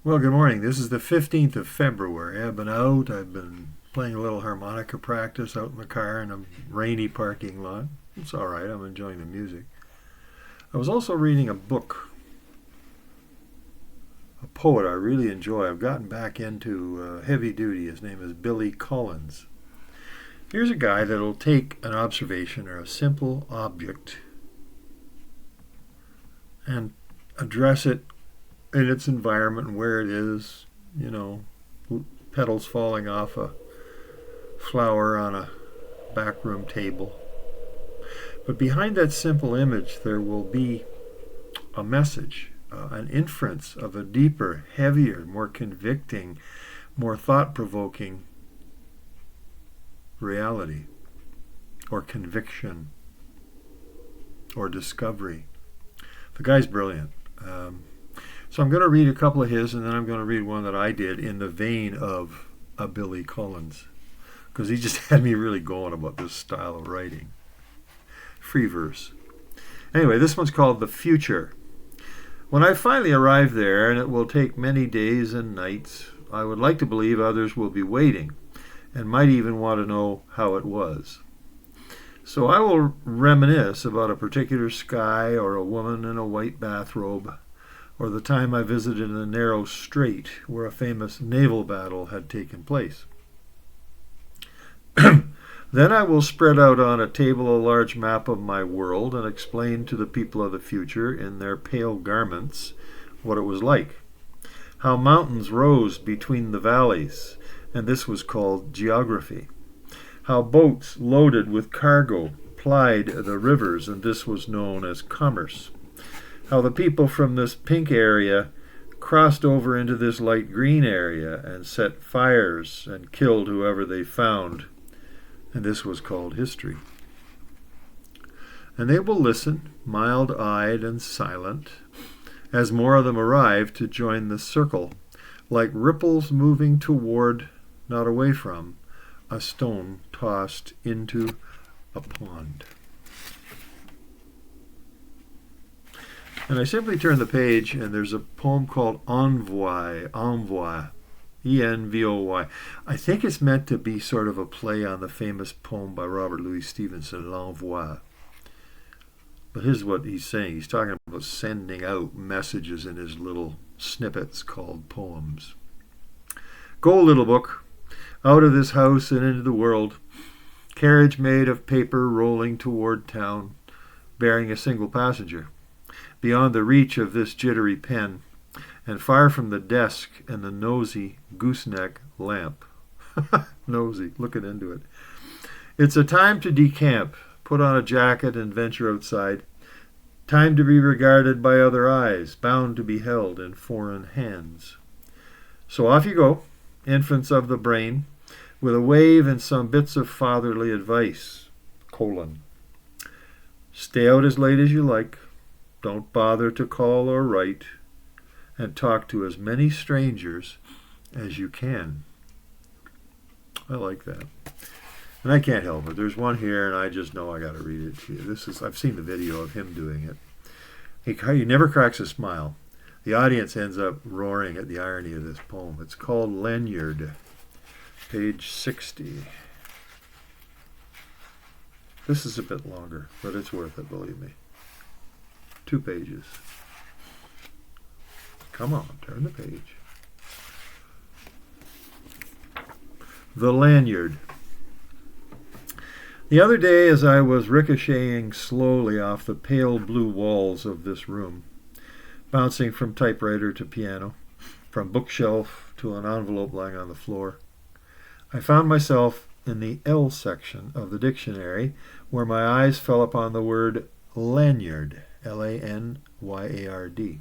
Well, good morning. This is the 15th of February. I've been out. I've been playing a little harmonica practice out in the car in a rainy parking lot. It's all right. I'm enjoying the music. I was also reading a book, a poet I really enjoy. I've gotten back into heavy duty. His name is Billy Collins. Here's a guy that'll take an observation or a simple object and address it in its environment and where it is, you know, petals falling off a flower on a backroom table. But behind that simple image, there will be a message, an inference of a deeper, heavier, more convicting, more thought provoking reality, or conviction, or discovery. The guy's brilliant. So I'm going to read a couple of his, and then I'm going to read one that I did in the vein of a Billy Collins, because he just had me really going about this style of writing. Free verse. Anyway, this one's called The Future. When I finally arrive there, and it will take many days and nights, I would like to believe others will be waiting, and might even want to know how it was. So I will reminisce about a particular sky or a woman in a white bathrobe, or the time I visited a narrow strait where a famous naval battle had taken place. Then I will spread out on a table a large map of my world and explain to the people of the future in their pale garments what it was like. How mountains rose between the valleys, and this was called geography. How boats loaded with cargo plied the rivers, and this was known as commerce. How the people from this pink area crossed over into this light green area and set fires and killed whoever they found, and this was called history. And they will listen, mild-eyed and silent, as more of them arrive to join the circle, like ripples moving toward, not away from, a stone tossed into a pond. And I simply turn the page, and there's a poem called Envoy, Envoy. I think it's meant to be sort of a play on the famous poem by Robert Louis Stevenson, L'Envoi. But here's what he's saying. He's talking about sending out messages in his little snippets called poems. Go, little book, out of this house and into the world. Carriage made of paper rolling toward town, bearing a single passenger. Beyond the reach of this jittery pen, and far from the desk and the nosy gooseneck lamp. Nosy, looking into it. It's a time to decamp, put on a jacket and venture outside. Time to be regarded by other eyes, bound to be held in foreign hands. So off you go, infants of the brain, with a wave and some bits of fatherly advice, : Stay out as late as you like. Don't bother to call or write, and talk to as many strangers as you can. I like that. And I can't help it. There's one here, and I just know I got to read it to you. I've seen the video of him doing it. He never cracks a smile. The audience ends up roaring at the irony of this poem. It's called Lanyard, page 60. This is a bit longer, but it's worth it, believe me. 2 pages. Come on, turn the page. The Lanyard. The other day, as I was ricocheting slowly off the pale blue walls of this room, bouncing from typewriter to piano, from bookshelf to an envelope lying on the floor, I found myself in the L section of the dictionary, where my eyes fell upon the word lanyard, Lanyard.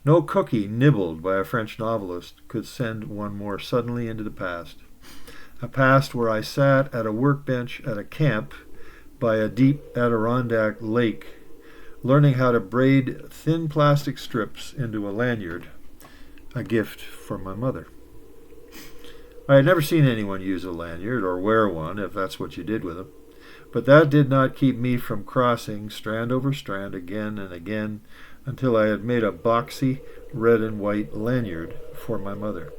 No cookie nibbled by a French novelist could send one more suddenly into the past. A past where I sat at a workbench at a camp by a deep Adirondack lake, learning how to braid thin plastic strips into a lanyard, a gift from my mother. I had never seen anyone use a lanyard, or wear one, if that's what you did with them. But that did not keep me from crossing, strand over strand, again and again, until I had made a boxy red and white lanyard for my mother.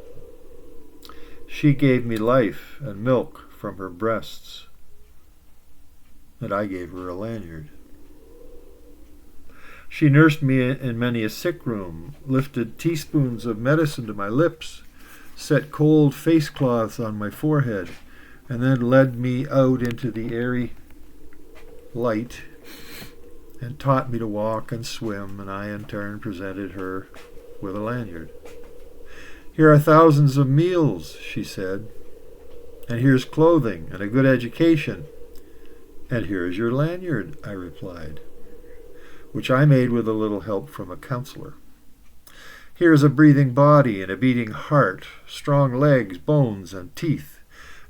She gave me life and milk from her breasts, and I gave her a lanyard. She nursed me in many a sick room, lifted teaspoons of medicine to my lips, set cold face cloths on my forehead, and then led me out into the airy light and taught me to walk and swim, and I in turn presented her with a lanyard. Here are thousands of meals, she said, and here's clothing and a good education, and here is your lanyard, I replied, which I made with a little help from a counselor. Here is a breathing body and a beating heart, strong legs, bones, and teeth,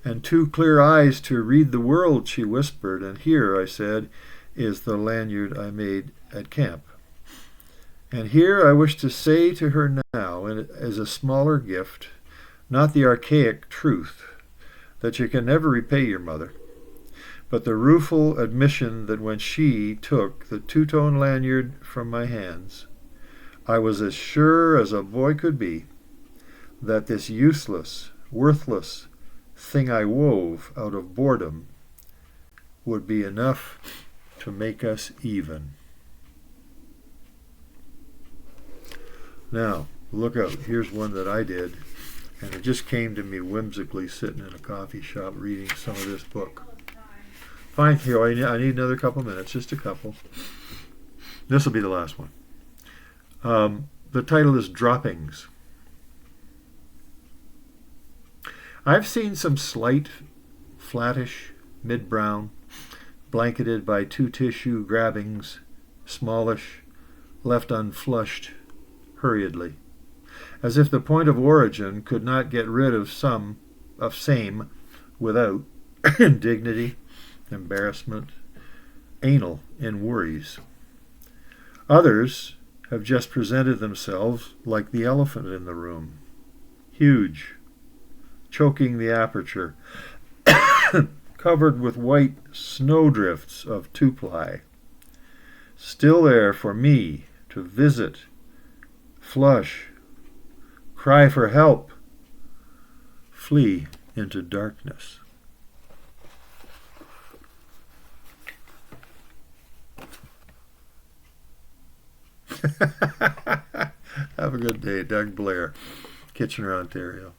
and 2 clear eyes to read the world, she whispered, and here, I said, is the lanyard I made at camp. And here I wish to say to her now, as a smaller gift, not the archaic truth that you can never repay your mother, but the rueful admission that when she took the 2-tone lanyard from my hands, I was as sure as a boy could be that this useless, worthless thing I wove out of boredom would be enough to make us even. Now, look out. Here's one that I did, and it just came to me whimsically sitting in a coffee shop reading some of this book. Fine, here, I need another couple minutes, just a couple. This will be the last one. The title is Droppings. I've seen some slight, flattish, mid-brown, blanketed by 2 tissue grabbings, smallish, left unflushed hurriedly, as if the point of origin could not get rid of same without indignity, embarrassment, anal in worries. Others have just presented themselves like the elephant in the room, huge, choking the aperture, covered with white snowdrifts of 2-ply, still there for me to visit, flush, cry for help, flee into darkness. Have a good day. Doug Blair, Kitchener, Ontario.